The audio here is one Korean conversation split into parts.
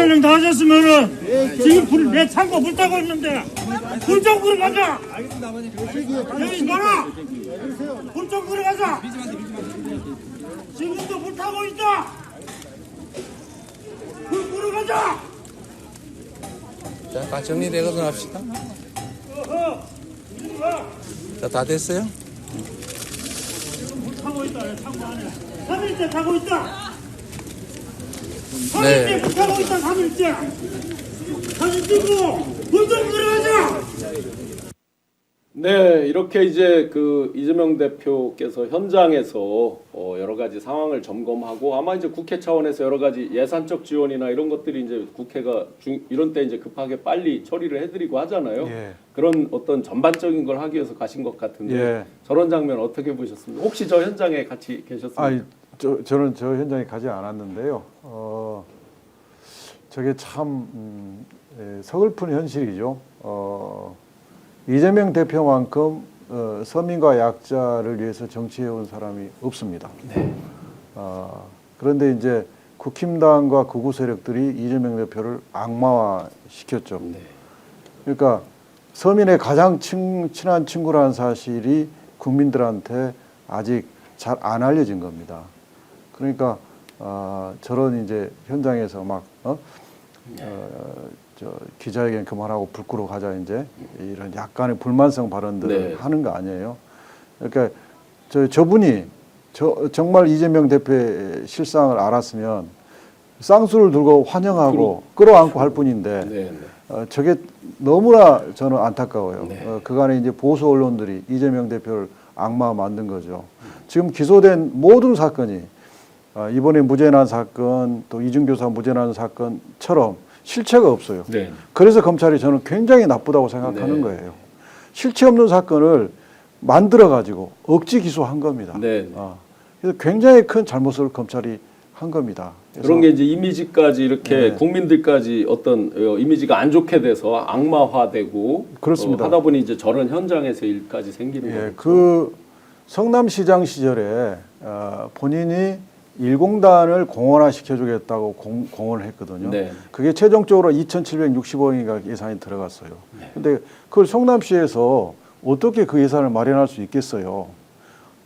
촬영 다 하셨으면은 지금 내 창고 물 타고 있는데 불 좀 끄러 가자. 여기 봐라. 불 좀 끄러 가자. 지금도 불 타고 있다. 불 끄러 가자. 자, 다 정리되거든 합시다. 자, 다 됐어요? 불 타고 있다. 창고 안에 3일째 타고 있다. 3일째 네. 불 타고 있다. 3일째. 사진 찍고 불 좀 끄러 가자. 네, 이렇게 이제 그 이재명 대표께서 현장에서 여러 가지 상황을 점검하고 아마 이제 국회 차원에서 여러 가지 예산적 지원이나 이런 것들이 이제 국회가 이런 때 이제 급하게 빨리 처리를 해드리고 하잖아요. 예. 그런 어떤 전반적인 걸 하기 위해서 가신 것 같은데 예. 저런 장면 어떻게 보셨습니까? 혹시 저 현장에 같이 계셨습니까? 저는 저 현장에 가지 않았는데요. 저게 참 서글픈 현실이죠. 이재명 대표만큼 서민과 약자를 위해서 정치해온 사람이 없습니다. 네. 그런데 이제 국힘당과 극우 세력들이 이재명 대표를 악마화 시켰죠. 네. 그러니까 서민의 가장 친한 친구라는 사실이 국민들한테 아직 잘 안 알려진 겁니다. 그러니까 저런 이제 현장에서 막 기자회견 그만하고 불 끄러 가자 이제 이런 약간의 불만성 발언들을 네. 하는 거 아니에요. 그러니까 저분이 정말 이재명 대표의 실상을 알았으면 쌍수를 들고 환영하고 끌어안고 할 뿐인데 네. 저게 너무나 저는 안타까워요. 네. 그간에 이제 보수 언론들이 이재명 대표를 악마 만든 거죠. 지금 기소된 모든 사건이 이번에 무죄난 사건 또 이준교사 무죄난 사건처럼 실체가 없어요. 네. 그래서 검찰이 저는 굉장히 나쁘다고 생각하는 네. 거예요. 실체 없는 사건을 만들어 가지고 억지 기소한 겁니다. 네. 그래서 굉장히 큰 잘못을 검찰이 한 겁니다. 그런 게 이제 이미지까지 이렇게 네. 국민들까지 어떤 이미지가 안 좋게 돼서 악마화되고 그렇습니다. 하다 보니 이제 저런 현장에서 일까지 생기는 거죠. 그 성남시장 시절에 본인이 일공단을 공원화 시켜주겠다고 공언을 했거든요. 네. 그게 최종적으로 2,760억인가 예산이 들어갔어요. 근데 그걸 성남시에서 어떻게 그 예산을 마련할 수 있겠어요?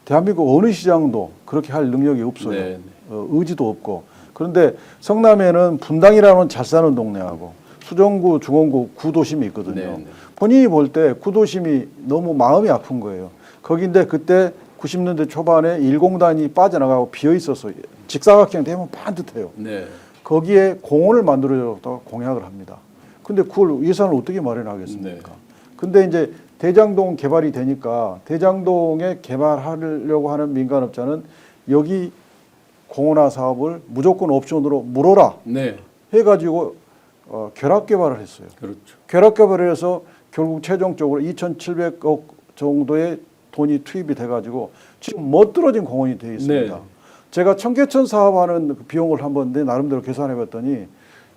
대한민국 어느 시장도 그렇게 할 능력이 없어요. 네. 의지도 없고. 그런데 성남에는 분당이라는 잘 사는 동네하고 수정구, 중원구 구도심이 있거든요. 네. 본인이 볼 때 구도심이 너무 마음이 아픈 거예요. 거긴데 그때 90년대 초반에 일공단이 빠져나가고 비어 있어서 직사각형 되면 반듯해요. 네. 거기에 공원을 만들어줬다고 공약을 합니다. 근데 그걸 예산을 어떻게 마련하겠습니까? 네. 근데 이제 대장동 개발이 되니까 대장동에 개발하려고 하는 민간업자는 여기 공원화 사업을 무조건 옵션으로 물어라 네. 해가지고 결합 개발을 했어요. 그렇죠. 결합 개발을 해서 결국 최종적으로 2,700억 정도의 돈이 투입이 돼가지고 지금 멋들어진 공원이 되어 있습니다. 네. 제가 청계천 사업하는 그 비용을 한번 내 나름대로 계산해봤더니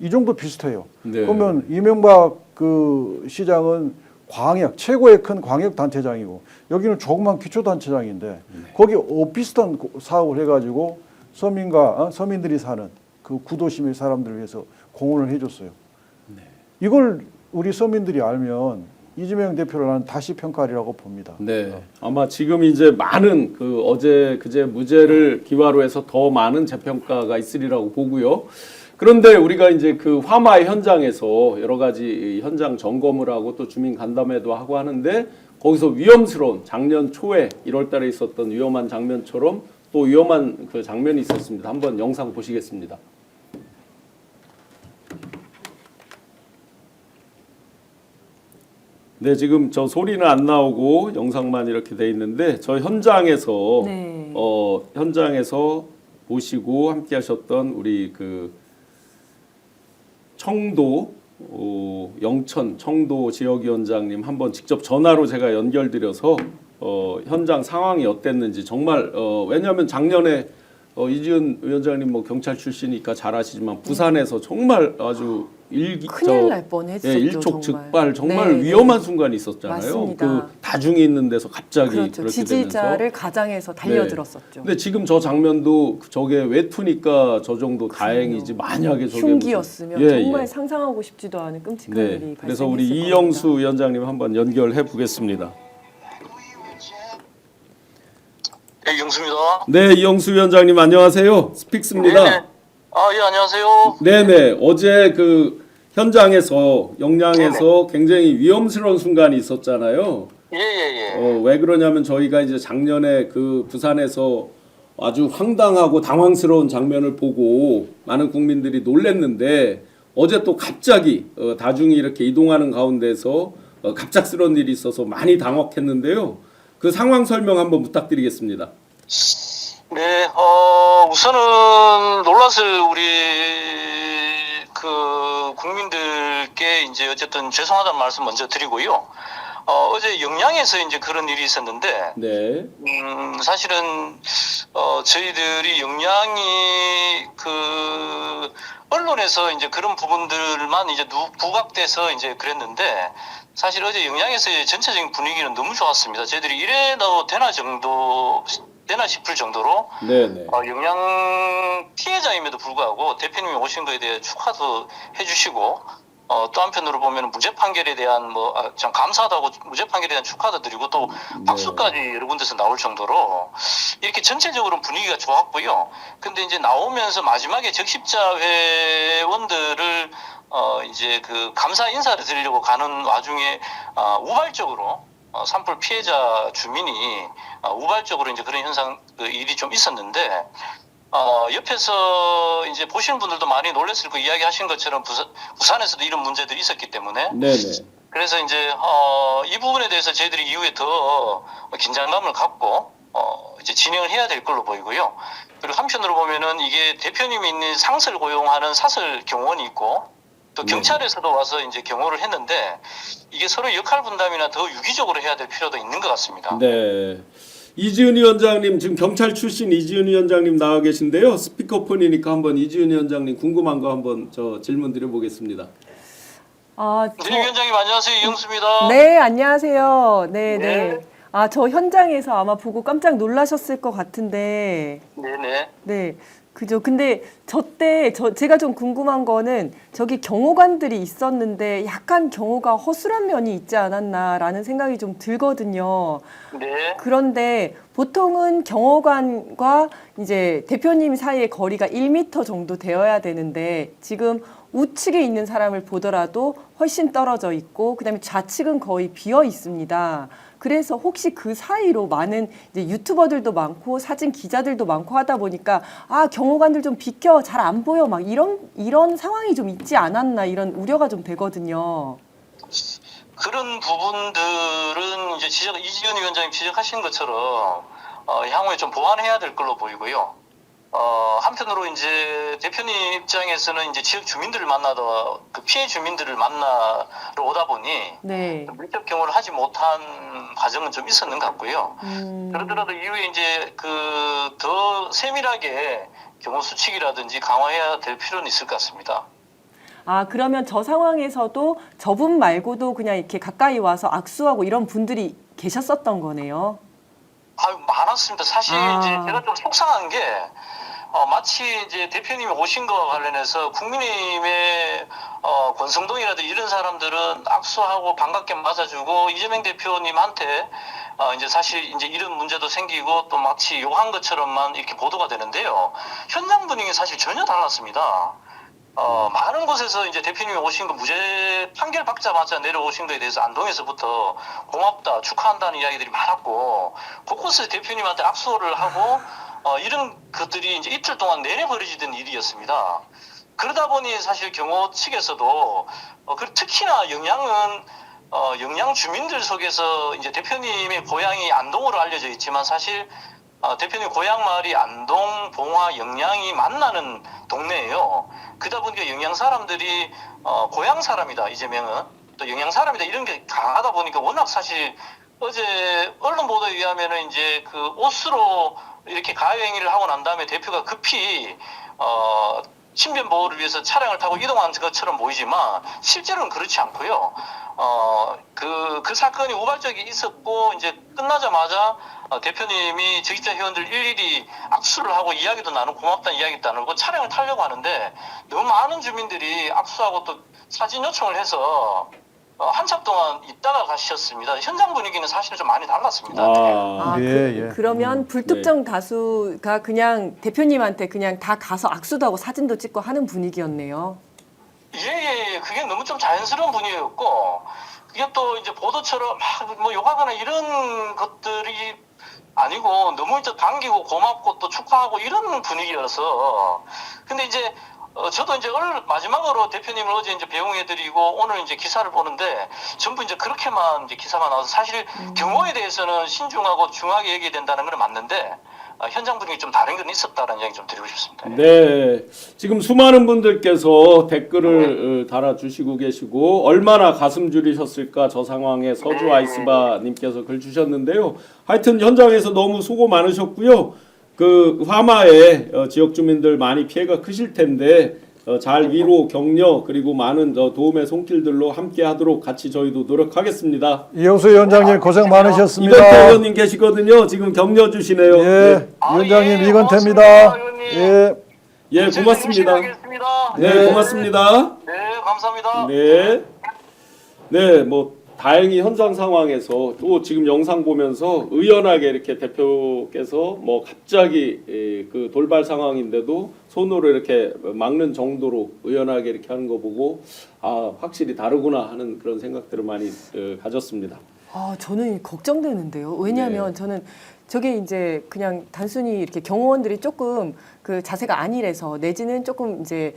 이 정도 비슷해요. 네. 그러면 이명박 그 시장은 광역 최고의 큰 광역 단체장이고 여기는 조그만 기초 단체장인데 거기 비슷한 사업을 해가지고 서민들이 사는 그 구도심의 사람들을 위해서 공헌을 해줬어요. 이걸 우리 서민들이 알면 이재명 대표를 나는 다시 평가하리라고 봅니다. 네. 아마 지금 이제 많은 그 어제 그제 무죄를 기화로 해서 더 많은 재평가가 있으리라고 보고요. 그런데 우리가 이제 그 화마의 현장에서 여러 가지 현장 점검을 하고 또 주민 간담회도 하고 하는데 거기서 위험스러운 작년 초에 1월 달에 있었던 위험한 장면처럼 또 위험한 그 장면이 있었습니다. 한번 영상 보시겠습니다. 네, 지금 저 소리는 안 나오고 영상만 이렇게 돼 있는데 저 현장에서 네. 현장에서 보시고 함께 하셨던 우리 그 청도 영천 청도 지역위원장님 한번 직접 전화로 제가 연결드려서 현장 상황이 어땠는지 정말 왜냐하면 작년에 이지은 위원장님 뭐 경찰 출신이니까 잘 아시지만 부산에서 정말 아주 큰일 날 뻔했었죠. 일촉즉발 정말 네, 네. 위험한 순간이 있었잖아요. 맞습니다. 그 다중이 있는 데서 갑자기 그렇죠. 그렇게 지지자를 되면서. 가장해서 달려들었었죠. 근데 지금 저 장면도 저게 외투니까 저 정도 다행이지 만약에 저게 흉기였으면 무슨- 예, 정말 예. 상상하고 싶지도 않은 끔찍한 네. 일이 발생했을 그래서 우리 겁니다. 이영수 위원장님 한번 연결해 보겠습니다. 네, 영수입니다. 네, 이영수 위원장님 안녕하세요. 스픽스입니다. 네네. 예, 안녕하세요. 네네. 어제 그 현장에서 영양에서 굉장히 위험스러운 순간이 있었잖아요. 예, 예, 예. 왜 그러냐면 저희가 이제 작년에 그 부산에서 아주 황당하고 당황스러운 장면을 보고 많은 국민들이 놀랬는데 어제 또 갑자기 다중이 이렇게 이동하는 가운데서 갑작스러운 일이 있어서 많이 당혹했는데요. 그 상황 설명 한번 부탁드리겠습니다. 네, 우선은 놀랐을 우리 그 국민들께 이제 어쨌든 죄송하다는 말씀 먼저 드리고요. 어제 영양에서 이제 그런 일이 있었는데, 네. 사실은 저희들이 영양이 그 언론에서 이제 그런 부분들만 이제 부각돼서 이제 그랬는데, 사실 어제 영양에서의 전체적인 분위기는 너무 좋았습니다. 저희들이 이래도 되나 싶을 정도로 네네. 영양 피해자임에도 불구하고 대표님이 오신 거에 대해 축하도 해주시고 또 한편으로 보면 무죄 판결에 대한 참 감사하다고 무죄 판결에 대한 축하도 드리고 또 박수까지 여러 군데서 나올 정도로 이렇게 전체적으로 분위기가 좋았고요. 근데 이제 나오면서 마지막에 적십자 회원들을 이제 그 감사 인사를 드리려고 가는 와중에 우발적으로 산불 피해자 주민이 우발적으로 이제 그런 일이 좀 있었는데 옆에서 이제 보시는 분들도 많이 놀랐을 거 이야기하신 것처럼 부산에서도 이런 문제들이 있었기 때문에 네네. 그래서 이제 이 부분에 대해서 저희들이 이후에 더 긴장감을 갖고 이제 진행을 해야 될 걸로 보이고요. 그리고 한편으로 보면은 이게 대표님이 있는 상설 고용하는 사설 경호원이 있고 또 경찰에서도 와서 이제 경호를 했는데 이게 서로 역할 분담이나 더 유기적으로 해야 될 필요도 있는 것 같습니다. 네. 이지은 위원장님 지금 경찰 출신 이지은 위원장님 나와 계신데요. 스피커폰이니까 한번 이지은 위원장님 궁금한 거 한번 저 질문 드려보겠습니다. 네, 위원장님 안녕하세요. 이영수입니다. 네, 안녕하세요. 네, 네. 네. 저 현장에서 아마 보고 깜짝 놀라셨을 것 같은데. 네네. 네. 그죠. 근데 제가 좀 궁금한 거는 저기 경호관들이 있었는데 약간 경호가 허술한 면이 있지 않았나라는 생각이 좀 들거든요. 네. 그런데 보통은 경호관과 이제 대표님 사이의 거리가 1m 정도 되어야 되는데 지금 우측에 있는 사람을 보더라도 훨씬 떨어져 있고 그다음에 좌측은 거의 비어 있습니다. 그래서 혹시 그 사이로 많은 이제 유튜버들도 많고 사진 기자들도 많고 하다 보니까 경호관들 좀 비켜 잘 안 보여 막 이런 상황이 좀 있지 않았나 이런 우려가 좀 되거든요. 그런 부분들은 이제 이지은 위원장님 지적하신 것처럼 향후에 좀 보완해야 될 걸로 보이고요. 한편으로 이제 대표님 입장에서는 이제 지역 주민들을 그 피해 주민들을 만나러 오다 보니 네. 밀접 경호를 하지 못한 과정은 좀 있었는 것 같고요. 그러더라도 이후에 이제 더 세밀하게 경호 수칙이라든지 강화해야 될 필요는 있을 것 같습니다. 그러면 저 상황에서도 저분 말고도 그냥 이렇게 가까이 와서 악수하고 이런 분들이 계셨었던 거네요. 많았습니다. 사실 이제 제가 좀 속상한 게 마치 이제 대표님이 오신 거와 관련해서 국민의힘의 권성동이라든지 이런 사람들은 악수하고 반갑게 맞아주고 이재명 대표님한테 이제 사실 이제 이런 문제도 생기고 또 마치 욕한 것처럼만 이렇게 보도가 되는데요. 현장 분위기는 사실 전혀 달랐습니다. 많은 곳에서 이제 대표님이 오신 거 무죄 판결 받자마자 내려오신 거에 대해서 안동에서부터 고맙다, 축하한다는 이야기들이 많았고, 곳곳에서 대표님한테 악수를 하고, 이런 것들이 이제 이틀 동안 내내 벌어지던 일이었습니다. 그러다 보니 사실 경호 측에서도, 특히나 영양 주민들 속에서 이제 대표님의 고향이 안동으로 알려져 있지만 사실 대표님 고향 마을이 안동, 봉화, 영양이 만나는 동네예요. 그러다 보니까 영양 사람들이 고향 사람이다, 이재명은 또 영양 사람이다 이런 게 강하다 보니까 워낙 사실 어제 언론 보도에 의하면은 이제 그 옷으로 이렇게 가해 행위를 하고 난 다음에 대표가 급히 신변 보호를 위해서 차량을 타고 이동한 것처럼 보이지만 실제로는 그렇지 않고요. 그 사건이 우발적이 있었고 이제 끝나자마자 대표님이 적임자 회원들 일일이 악수를 하고 이야기도 나누고 고맙다는 이야기도 나누고 차량을 타려고 하는데 너무 많은 주민들이 악수하고 또 사진 요청을 해서 한참 동안 있다가 가셨습니다. 현장 분위기는 사실 좀 많이 달랐습니다. 아, 예. 그러면 불특정 다수가 그냥 대표님한테 그냥 다 가서 악수도 하고 사진도 찍고 하는 분위기였네요. 예. 그게 너무 좀 자연스러운 분위기였고, 그게 또 이제 보도처럼 막 뭐 욕하거나 이런 것들이 아니고, 너무 이제 반기고 고맙고 또 축하하고 이런 분위기여서, 근데 이제, 저도 이제 오늘 마지막으로 대표님을 어제 이제 배웅해드리고 오늘 이제 기사를 보는데 전부 이제 그렇게만 이제 기사만 나와서 사실 경호에 대해서는 신중하고 중하게 얘기해야 된다는 건 맞는데, 현장 분위기 좀 다른 건 있었다라는 이야기 좀 드리고 싶습니다. 네, 지금 수많은 분들께서 댓글을 달아주시고 계시고 얼마나 가슴 졸이셨을까 저 상황에 서주 아이스바님께서 글 주셨는데요. 하여튼 현장에서 너무 수고 많으셨고요. 그 화마에 지역 주민들 많이 피해가 크실 텐데 잘 위로 격려 그리고 많은 도움의 손길들로 함께하도록 같이 저희도 노력하겠습니다. 이영수 위원장님 고생 많으셨습니다. 이건태 의원님 계시거든요. 지금 격려 주시네요. 예, 네. 위원장님 예, 이건태입니다. 고맙습니다, 예. 예, 고맙습니다. 하겠습니다. 네, 고맙습니다. 네, 감사합니다. 네. 네, 뭐 다행히 현장 상황에서 또 지금 영상 보면서 의연하게 이렇게 대표께서 뭐 갑자기 그 돌발 상황인데도 손으로 이렇게 막는 정도로 의연하게 이렇게 하는 거 보고 아, 확실히 다르구나 하는 그런 생각들을 많이 가졌습니다. 저는 걱정되는데요. 왜냐하면 네. 저는 저게 이제 그냥 단순히 이렇게 경호원들이 조금 그 자세가 안일해서 내지는 조금 이제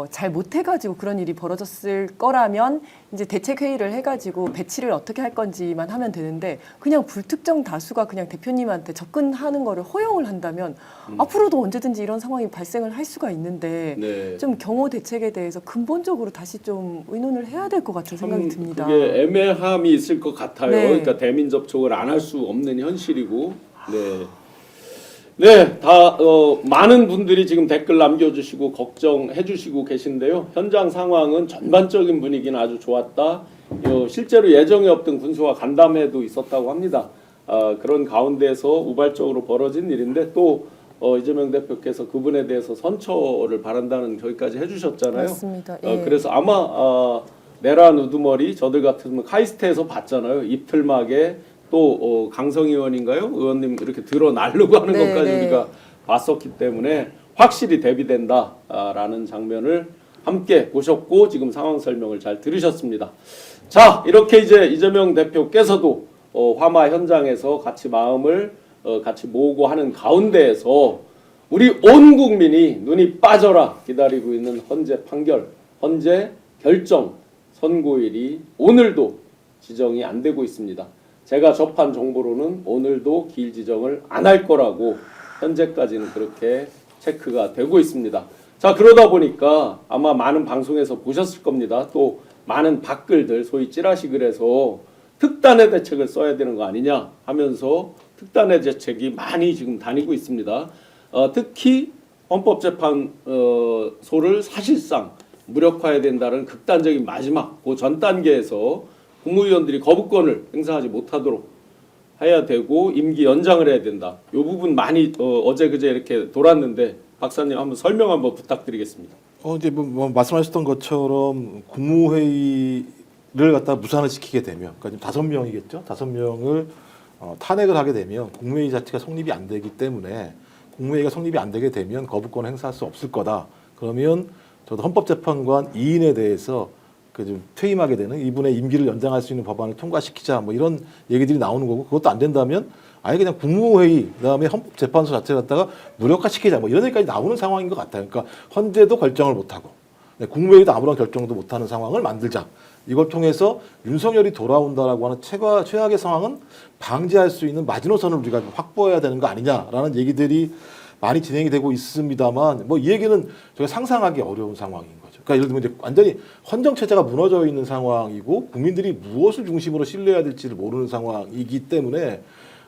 잘 못해가지고 그런 일이 벌어졌을 거라면 이제 대책 회의를 해가지고 배치를 어떻게 할 건지만 하면 되는데 그냥 불특정 다수가 그냥 대표님한테 접근하는 거를 허용을 한다면 앞으로도 언제든지 이런 상황이 발생을 할 수가 있는데 네. 좀 경호 대책에 대해서 근본적으로 다시 좀 의논을 해야 될 것 같은 생각이 듭니다. 그게 애매함이 있을 것 같아요. 네. 그러니까 대민 접촉을 안 할 수 없는 현실이고, 네, 네, 다 많은 분들이 지금 댓글 남겨주시고 걱정해주시고 계신데요. 현장 상황은 전반적인 분위기는 아주 좋았다. 실제로 예정에 없던 군수와 간담회도 있었다고 합니다. 그런 가운데서 우발적으로 벌어진 일인데 또 이재명 대표께서 그분에 대해서 선처를 바란다는 저기까지 해주셨잖아요. 맞습니다. 예. 그래서 아마 내란 우두머리 저들 같으면 카이스트에서 봤잖아요. 이틀막에 또 강성 의원인가요? 의원님 이렇게 들어 날르고 하는 네, 것까지 네. 우리가 봤었기 때문에 확실히 대비된다라는 장면을 함께 보셨고 지금 상황 설명을 잘 들으셨습니다. 자, 이렇게 이제 이재명 대표께서도 화마 현장에서 같이 마음을 같이 모으고 하는 가운데에서 우리 온 국민이 눈이 빠져라 기다리고 있는 헌재 판결, 헌재 결정 선고일이 오늘도 지정이 안 되고 있습니다. 제가 접한 정보로는 오늘도 기일 지정을 안 할 거라고 현재까지는 그렇게 체크가 되고 있습니다. 자, 그러다 보니까 아마 많은 방송에서 보셨을 겁니다. 또 많은 밖글들, 소위 찌라시 글에서 특단의 대책을 써야 되는 거 아니냐 하면서 특단의 대책이 많이 지금 다니고 있습니다. 특히 헌법재판소를 사실상 무력화해야 된다는 극단적인 마지막 그 전 단계에서 국무위원들이 거부권을 행사하지 못하도록 해야 되고 임기 연장을 해야 된다. 이 부분 많이 어제 그제 이렇게 돌았는데 박사님 한번 설명 한번 부탁드리겠습니다. 이제 뭐 말씀하셨던 것처럼 국무회의를 갖다 무산을 시키게 되면, 그러니까 지금 5명이겠죠. 5명을 탄핵을 하게 되면 국무회의 자체가 성립이 안 되기 때문에 국무회의가 성립이 안 되게 되면 거부권을 행사할 수 없을 거다. 그러면 저도 헌법재판관 2인에 대해서 좀 퇴임하게 되는 이분의 임기를 연장할 수 있는 법안을 통과시키자 뭐 이런 얘기들이 나오는 거고 그것도 안 된다면 아예 그냥 국무회의 그다음에 헌법재판소 자체를 갖다가 무력화시키자 뭐 이런 얘기까지 나오는 상황인 것 같아요. 그러니까 헌재도 결정을 못하고 국무회의도 아무런 결정도 못하는 상황을 만들자. 이걸 통해서 윤석열이 돌아온다라고 하는 최악의 상황은 방지할 수 있는 마지노선을 우리가 확보해야 되는 거 아니냐라는 얘기들이 많이 진행이 되고 있습니다만 뭐 이 얘기는 저희가 상상하기 어려운 상황인 거죠. 그러니까 예를 들면 이제 완전히 헌정 체제가 무너져 있는 상황이고 국민들이 무엇을 중심으로 신뢰해야 될지를 모르는 상황이기 때문에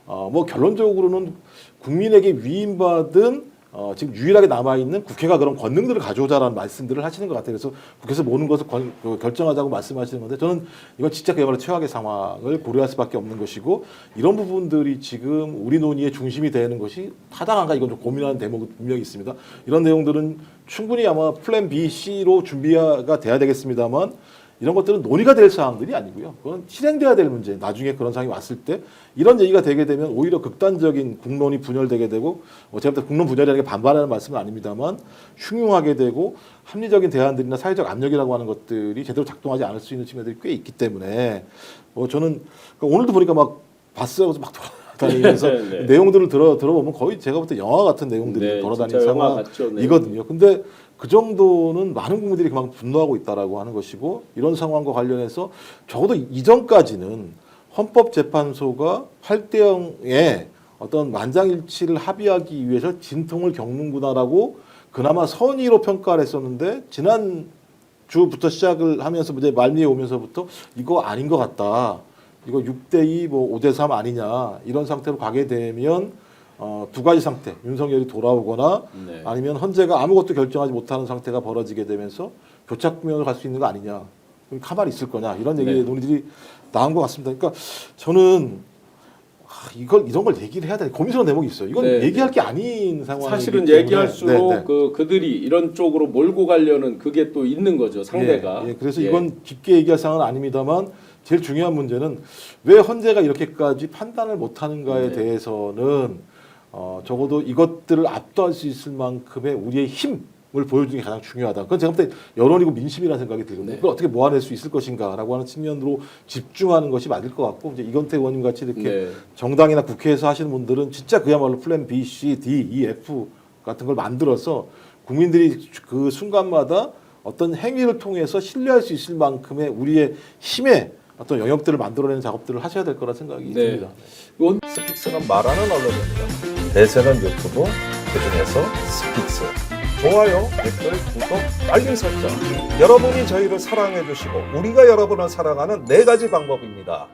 뭐 결론적으로는 국민에게 위임받은 지금 유일하게 남아있는 국회가 그런 권능들을 가져오자라는 말씀들을 하시는 것 같아요. 그래서 국회에서 모든 것을 결정하자고 말씀하시는 건데 저는 이건 진짜 그야말로 최악의 상황을 고려할 수밖에 없는 것이고 이런 부분들이 지금 우리 논의의 중심이 되는 것이 타당한가 이건 좀 고민하는 대목이 분명히 있습니다. 이런 내용들은 충분히 아마 플랜 B, C로 준비가 돼야 되겠습니다만 이런 것들은 논의가 될 사항들이 아니고요. 그건 실행돼야 될 문제. 나중에 그런 상황이 왔을 때 이런 얘기가 되게 되면 오히려 극단적인 국론이 분열되게 되고 제가 볼 때 국론 분열이라는 게 반발하는 말씀은 아닙니다만 흉흉하게 되고 합리적인 대안들이나 사회적 압력이라고 하는 것들이 제대로 작동하지 않을 수 있는 측면들이 꽤 있기 때문에 저는 오늘도 보니까 막 바스하고서 막 돌아다니면서 네. 내용들을 들어보면 거의 제가 볼 때 영화 같은 내용들이 네, 돌아다니는 진짜 영화 같죠. 네. 상황이거든요. 근데 그 정도는 많은 국민들이 그만큼 분노하고 있다라고 하는 것이고 이런 상황과 관련해서 적어도 이전까지는 헌법재판소가 8대0의 어떤 만장일치를 합의하기 위해서 진통을 겪는구나라고 그나마 선의로 평가를 했었는데 지난 주부터 시작을 하면서 이제 말미에 오면서부터 이거 아닌 것 같다. 이거 6대2 뭐 5대3 아니냐 이런 상태로 가게 되면 두 가지 상태, 윤석열이 돌아오거나 네. 아니면 헌재가 아무것도 결정하지 못하는 상태가 벌어지게 되면서 교착 국면으로 갈 수 있는 거 아니냐, 그럼 가만히 있을 거냐 이런 얘기 논의들이 나온 것 같습니다. 그러니까 저는 이런 걸 얘기를 해야 돼. 고민스러운 대목이 있어요. 이건 네. 얘기할 게 아닌 상황이기 사실은 때문에. 얘기할수록 네. 그들이 이런 쪽으로 몰고 가려는 그게 또 있는 거죠, 상대가. 그래서 이건 깊게 얘기할 상황은 아닙니다만 제일 중요한 문제는 왜 헌재가 이렇게까지 판단을 못하는가에 대해서는 적어도 이것들을 압도할 수 있을 만큼의 우리의 힘을 보여주는 게 가장 중요하다. 그건 제가 볼 때 여론이고 민심이라는 생각이 들거든요. 그걸 어떻게 모아낼 수 있을 것인가라고 하는 측면으로 집중하는 것이 맞을 것 같고 이제 이건태 의원님 같이 이렇게 정당이나 국회에서 하시는 분들은 진짜 그야말로 플랜 B, C, D, E, F 같은 걸 만들어서 국민들이 그 순간마다 어떤 행위를 통해서 신뢰할 수 있을 만큼의 우리의 힘의 어떤 영역들을 만들어내는 작업들을 하셔야 될 거라 생각이 듭니다. 스픽스는 말하는 언론입니다. 대세는 유튜브, 그중에서 스픽스. 좋아요, 댓글, 구독, 알림 설정. 여러분이 저희를 사랑해 주시고 우리가 여러분을 사랑하는 4가지 방법입니다.